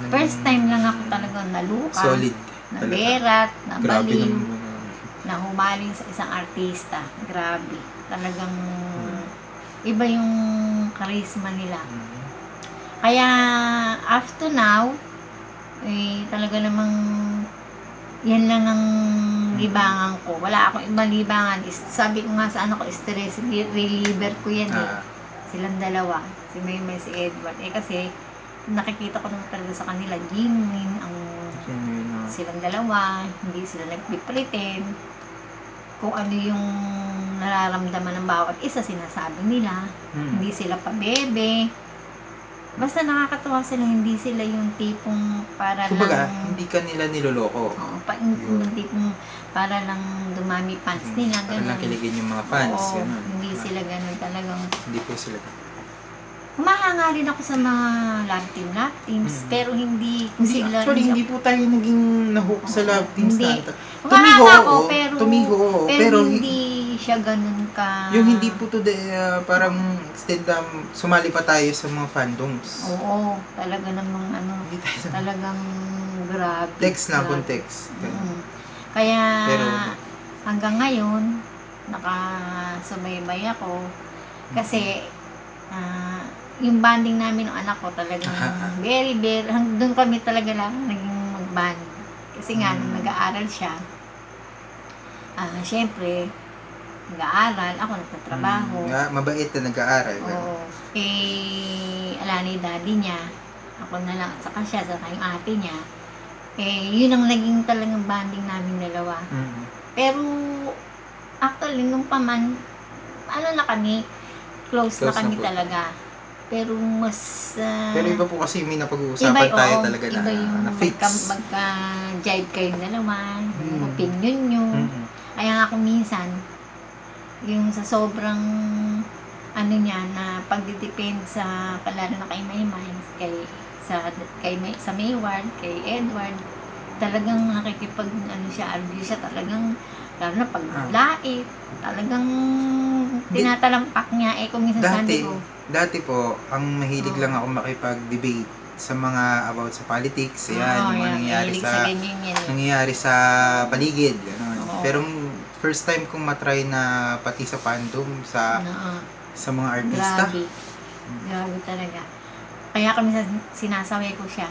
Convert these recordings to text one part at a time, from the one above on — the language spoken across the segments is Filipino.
First time lang ako talagang naluka, Solid. naberat, Grabe nabaliw, naman. na humaling sa isang artista. Grabe. Talagang iba yung charisma nila. Kaya after now, talaga namang yan lang ang libangan ko. Wala akong ibang libangan. Sabi ko nga sa stress reliever ko yan Silang dalawa. Si Maymay, si Edward. Kasi nakikita ko naman talaga sa kanila, genuine ang silang dalawa. Hindi sila nagpipretend. Kung ano yung nararamdaman ng bawat isa, sinasabi nila. Hindi sila pabebe. Basta nakakatuwa sila, hindi sila yung tipong para kumbaga, lang... hindi ka nila niloloko. Oo, yung tipong para lang dumami fans nila, Para gano'n. lang kiligin yung mga fans. Oo, Ganun. hindi sila gano'n talagang... Hindi po sila. Humahanga rin ako sa mga love teams, pero hindi sila... Actually, hindi po tayo naging nahook sa love teams hindi. na. Humahanga ako, Tumigo, pero hindi siya gano'n ka... Yung hindi po to parang extend sumali pa tayo sa mga fandoms. Oo, talaga namang Hindi tayo sa... talagang grabe. Text na, grabe. context. Kaya Pero, hanggang ngayon, nakasubaybay ako. Kasi, yung bonding namin ng anak ko talagang very, doon kami talaga lang naging mag-bond. Kasi nga, nung nag-aaral siya, syempre, nag-aaral, ako nagtatrabaho. Mabait na nag-aaral. Oo. Ala ni daddy niya, ako na lang, saka siya, saka yung ate niya. Yun ang naging talagang bonding namin dalawa. Pero, actually, nung paman, na kami, close na kami talaga. Pero mas... pero iba po kasi may napag-uusapan tayo talaga iba yung na fix. magka-jive kayo dalawa, yung opinion nyo. Kaya nga kung minsan, yung sa sobrang niya na pagdidepend sa kalaro na kay Maymay, sa Mayward, kay Edward, talagang nakikipag argue siya talagang, lalo na pag lait, talagang tinatalampak niya. Kung minsan sabi ko, dati po, ang mahilig lang ako makipag-debate sa mga about sa politics, yung mga nangyayari sa paligid, gano'n. Pero first time kong matry na pati sa fandom sa mga artista. Grabe talaga. Kaya kami sinasaway ko siya.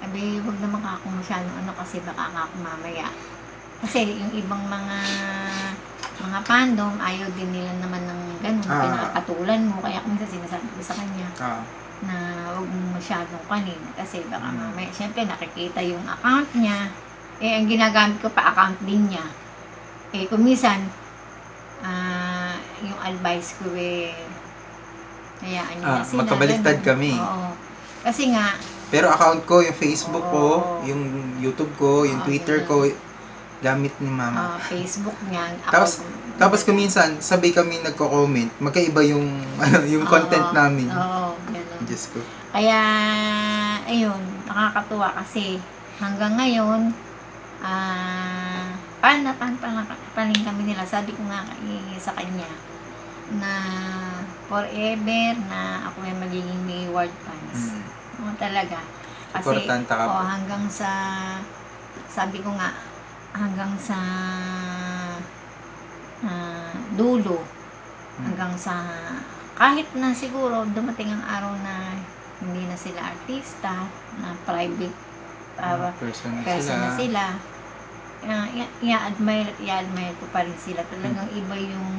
Sabi, wag naman ako masyadong kasi baka ako mamaya. Kasi yung ibang mga fandom, ayaw din nila naman ng ganun, pinakatulan mo. Kaya kung sinasabi ko sa kanya na huwag mo masyadong kanin. Kasi baka mamaya, syempre nakikita yung account niya. Ang ginagamit ko pa account din niya. Kung minsan, yung advice ko hayaan niya na sila. Magkabaliktad kami. Oo. Kasi nga, pero account ko, yung Facebook ko, yung YouTube ko, yung Twitter ko, gamit ni mama. Facebook niya. Tapos kung minsan, sabay kami nagko-comment, magkaiba yung yung content namin. Oo, gano'n. Diyos ko. Kaya, ayun, nakakatuwa kasi hanggang ngayon, paling kami nila. Sabi ko nga sa kanya na forever na ako ay magiging Mayward fans. Talaga. Kasi, hanggang sa, sabi ko nga, hanggang sa dulo, hanggang sa kahit na siguro dumating ang araw na hindi na sila artista, na private person na sila, i-admire ko pa rin sila. Talagang iba yung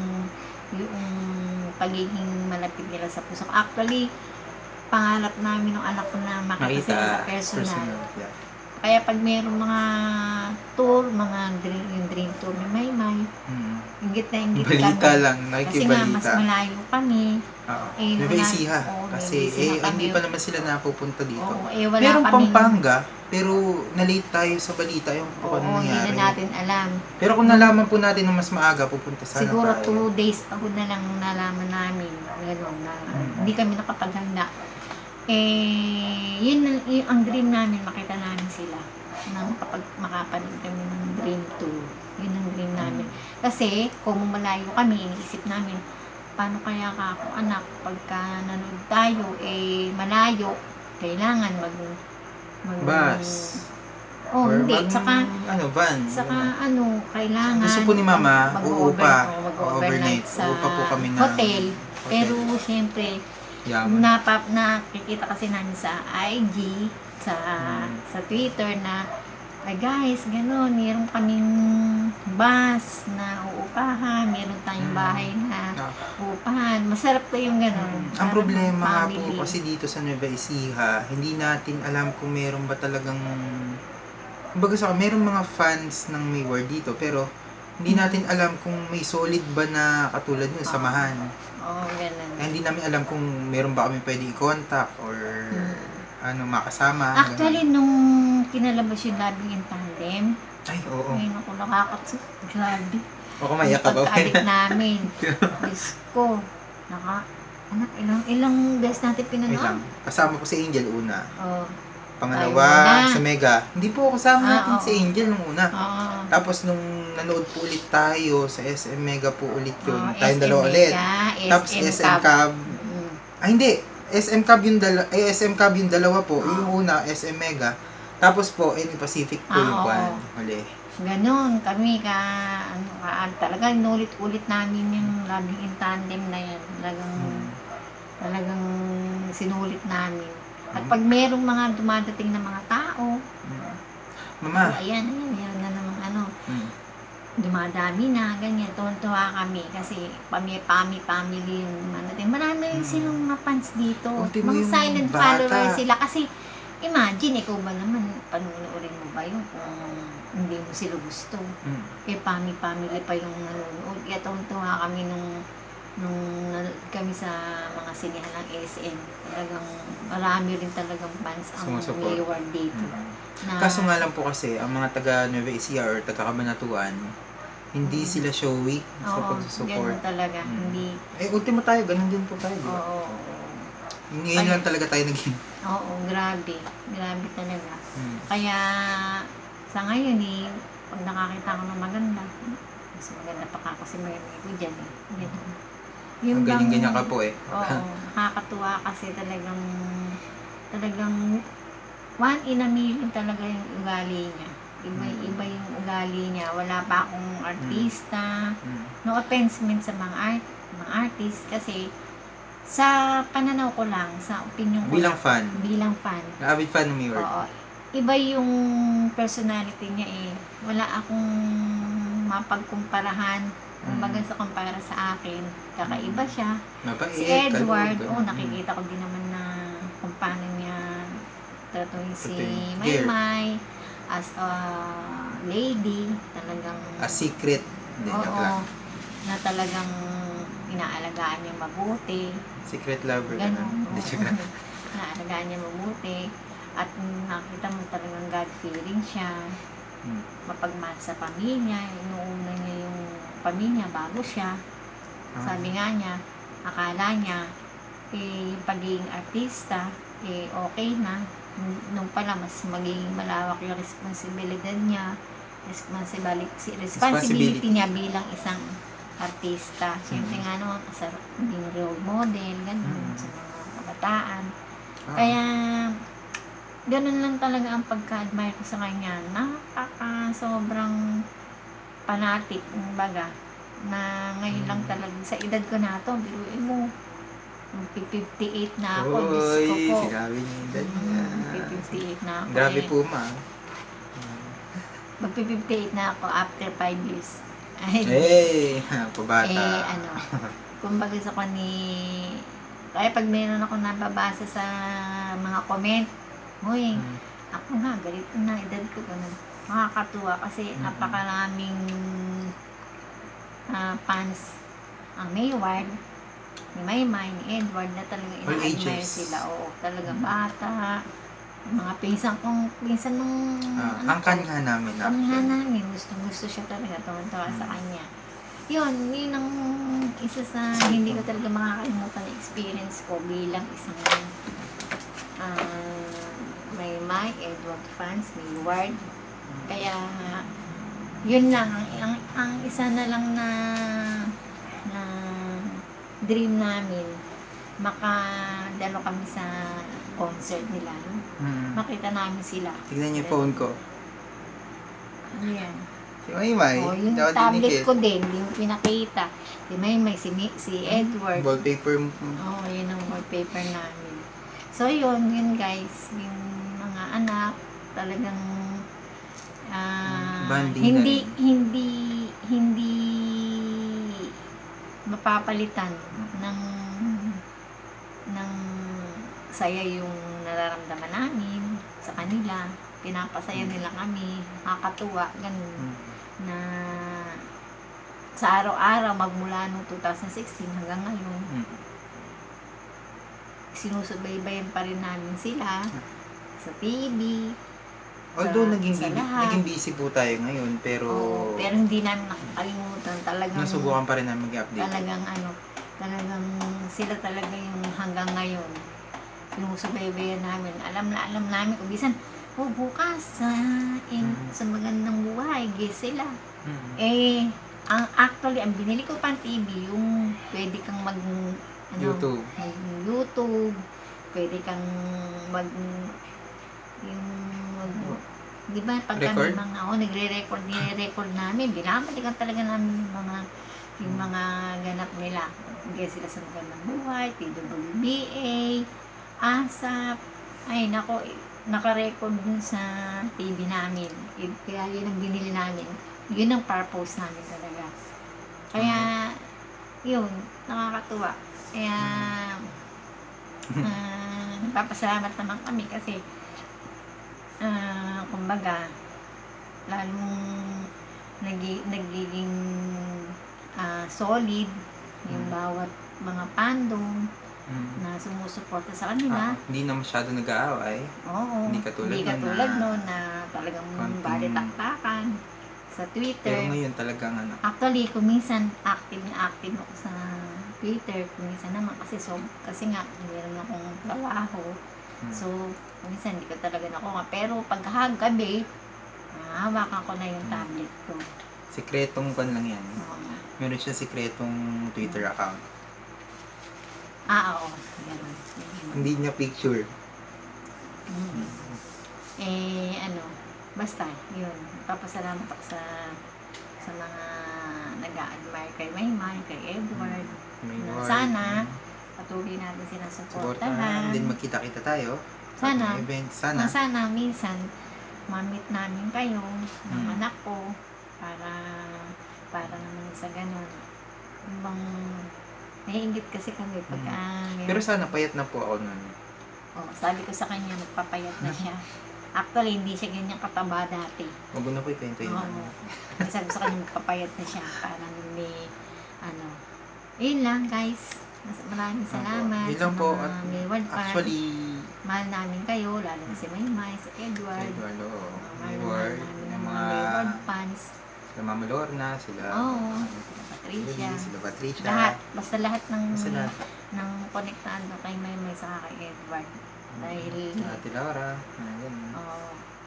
pagiging malapit nila sa puso. Actually, pangarap namin ng anak ko na makita sila sa personal. Kaya pag mayroong mga tour, yung dream tour ni Maymay, inggit na inggit balita lang, kasi nga mas malayo kami. Nag-isiha. Kasi hindi pa naman sila napupunta dito. Wala Merong kaming Pampanga, pero na-late tayo sa balita yung kung ano nangyari. Hindi na natin alam. Pero kung nalaman po natin na mas maaga, pupunta sana siguro tayo. 2 days ako na lang nalaman namin. Gano'n na. Hindi kami nakapaghanda. Yun ang dream namin, makita namin sila nang kapag makapanood kami ng dream 2. Yun ang dream namin. Kasi kung malayo kami, iniisip namin, paano kaya ako anak pagka nanood tayo, malayo, kailangan Bus. Oh, Or hindi. Saka, van. kailangan Gusto po ni Mama, uupa. mag-overnight sa Uupa po kami ng hotel. Pero, syempre, yaman. nakikita kasi namin sa IG, sa Twitter na, ay guys, gano'n, meron kaming bus na uupahan, meron tayong bahay na uupahan. Masarap po yung gano'n. Ang problema nga po kasi dito sa Nueva Ecija, hindi natin alam kung meron ba talagang, kumbaga meron mga fans ng Mayward dito, pero hindi natin alam kung may solid ba na katulad nyo, samahan. Gano'n. Hindi namin alam kung meron ba kami pwede i-contact or makasama. Actually, nung kinalabas yung Labing in Tandem, ay, oo. ngayon ako nakakatsu. Grabe. O kumayak ka ba? Pagkabit namin. Diyos ko. Ilang beses natin pinanood. Kasama ko si Angel una. Pangalawa, sa Mega. Hindi po kasama natin si Angel nung una. Tapos nung nanood po ulit tayo sa SM Mega po ulit yun. Tayong dalawa ulit. Tapos SM Cab. Hindi. SM Cab yung dalawa po. Yung una, SM Mega. Tapos po, Pacific po yung kwan. Mali. Ganon. Kami talaga inulit-ulit namin yung Labing in Tandem na yan. Talagang sinulit namin. At pag merong mga dumadating na mga tao, Mama. Ayan, meron na namang dumadami na, ganyan, tuwan-tuwa kami kasi family yung natin. Marami silang mga fans dito. Mga silent followers sila kasi imagine, ikaw ba naman, panunuorin mo ba yun kung hindi mo sila gusto? Family pa yung nanonood. Kaya tuwan-tuwa kami nung kami sa mga sinihan ng SM. Talagang marami rin talagang fans ang Mayward dito. Kaso nga lang po kasi, ang mga taga Nueva Ecija or taga Cabanatuan, hindi sila showy sa pagsusupport. Ganun talaga. Hindi. Ultimo tayo, ganun din po tayo. Ngayon lang talaga tayo naging. Grabe. Grabe talaga. Kaya, sa ngayon pag nakakita ko ng maganda, mas maganda pa ako si Mary ko dyan Yung ganyan-ganyan ka po nakakatuwa kasi talagang one in a million talaga yung ugali niya. Iba yung ugali niya. Wala pa akong artista. No offense sa mga artist kasi sa pananaw ko lang, sa opinion ko bilang fan. Avid fan ng Mayward. Iba yung personality niya Wala akong mapagkumparahan. Kumbaga sa kumpara sa akin, kakaiba siya. Si Edward, nakikita ko din naman na kung paano niya tratuhin si Maymay as a lady, talagang a secret na talagang inaalagaan niya mabuti. Secret lover. Ganun. Inaalagaan niya mabuti at nakita mo talagang God-fearing siya. Mapagmahal sa pamilya, inuuna niya yung pamilya bago siya. Sabi nga niya, akala niya yung pagiging artista okay na. Nung pala mas magiging malawak yung responsibilidad niya, responsibility niya bilang isang artista. Siyempre nga naman, maging role model, ganun, sa mga kabataan. Kaya, ganun lang talaga ang pagka-admire ko sa kanya. Sobrang fanatic, baga, na ngayon lang talaga, sa edad ko na to, biruin mo, 58 na ako, Diyos ko po. Sinabi niya yung edad niya. 58 na ako. Grabe po, ma. Magpi-58 na ako after 5 years. Pabata. Kumbaga sa kaya pag meron ako nababasa sa mga comment, ako nga, ganito na, edad ko, ganun. Makakatuwa kasi napakaraming fans ang Mayward, ni Maymay, ni Edward, na talaga ina-admire sila. Talaga bata, mga pinsan nung angkan nga namin. Gusto siya talaga, tuwan-tuwa sa kanya. Yun ang isa sa hindi ko talaga makakalimutan na experience ko bilang isang Maymay, Edward fans, Mayward. Kaya yun lang ang isa na lang na dream namin, makadalo kami sa concert nila. No? Makita namin sila. Tignan niyo yung phone ko. Ano yan? Si Maymay. Oh, yung tsaka tablet Dinikit. ko din, hindi mo pinakita. Si Maymay, si Edward. Wallpaper. Oo, yun ang wallpaper namin. So, yun guys, yung mga anak, talagang Bonding hindi mapapalitan ng saya yung nararamdaman namin sa kanila. Pinapasaya nila kami, nakakatuwa, ganun. Na sa araw-araw, magmula noong 2016 hanggang ngayon, sinusubaybayan pa rin namin sila sa TV. Although sa lahat. naging busy po tayo ngayon, pero pero hindi namin nakakalimutan. Talagang nasubukan pa rin namin mag-update. Talagang sila talaga yung hanggang ngayon sinusubaybayan namin. Alam namin kung bisan, bukas sa magandang buhay, sila. Actually, ang binili ko pang TV, yung pwede kang YouTube. YouTube, pwede kang di ba, pag kami nagre-record namin, binabalikan talaga namin yung mga ganap nila. Bigay sila sa magandang buhay, TWBA, ASAP, ay nako, naka-record dun sa TV namin. Kaya yun ang binili namin. Yun ang purpose namin talaga. Kaya, yun, nakakatuwa. Kaya, nagpapasalamat naman kami kasi, kumbaga, lalong nagiging solid yung bawat mga fandom na sumusuporta sa kanila. Hindi na masyado nag-aaway. Oo. Hindi katulad nun na talagang balitaktakan sa Twitter. Pero ngayon talagang Actually, kung minsan active ako sa Twitter, kung minsan naman kasi nga meron akong trabaho. So, kung minsan hindi ko talaga nakuha. Pero pag gabi, hawakan ko na yung tablet ko. Sikretong kan lang yan. Oo. Meron siya sikretong Twitter account. Oo. Ganun. Hindi niya picture. Basta, yun. Papasalamat ako sa mga nag-a-admire kay Maymay, kay Edward. Sana, patuloy natin sila supportahan. Din magkita-kita tayo. Sana. Event. Sana minsan, ma-meet namin kayo, ng anak ko, para naman sa ganun. Naiingit kasi kami pagka... Pero sana payat na po ako nun. Sabi ko sa kanya, magpapayat na siya. Actually, hindi siya ganyan kataba dati. Wag na po ikwento yun. Sabi ko sa kanya, magpapayat na siya. Parang may, yun lang guys. Maraming salamat. Yun lang po. Actually, mahal namin kayo, lalo na si Maymay, si Edward. Edward, yung mga Edward fans. Sila Mama Lorna, sila Patricia. Lahat. Basta lahat ng konektado kay Maymay sa kay Edward. Dahil... Ate Laura.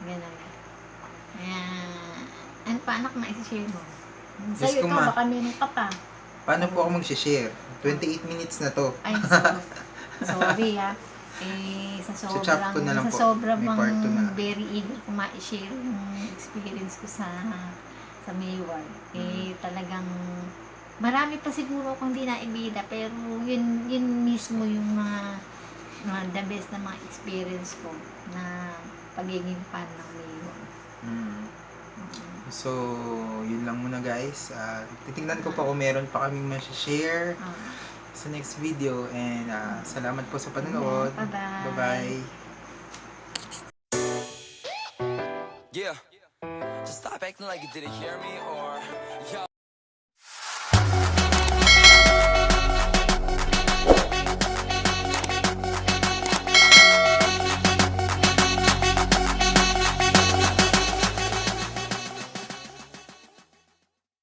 Ganun. Kaya... Ano pa anak na isi-share mo? Diyos Sa'yo ko, ikaw, baka meron ka pa. Paano po ako mag-share? 28 minutes na to. Ay, sorry ha. Sa sobrang very eager ko ma-share yung experience ko sa Mayward. Talagang marami pa siguro akong hindi naibida, pero yun mismo yung mga the best na mga experience ko na pagiging fan ng Mayward. So, yun lang muna guys. Titingnan ko pa kung meron pa kaming ma-share sa next video. And salamat po sa panonood. Bye-bye. Bye-bye. Yeah. Just stop acting like you didn't hear me, or yo,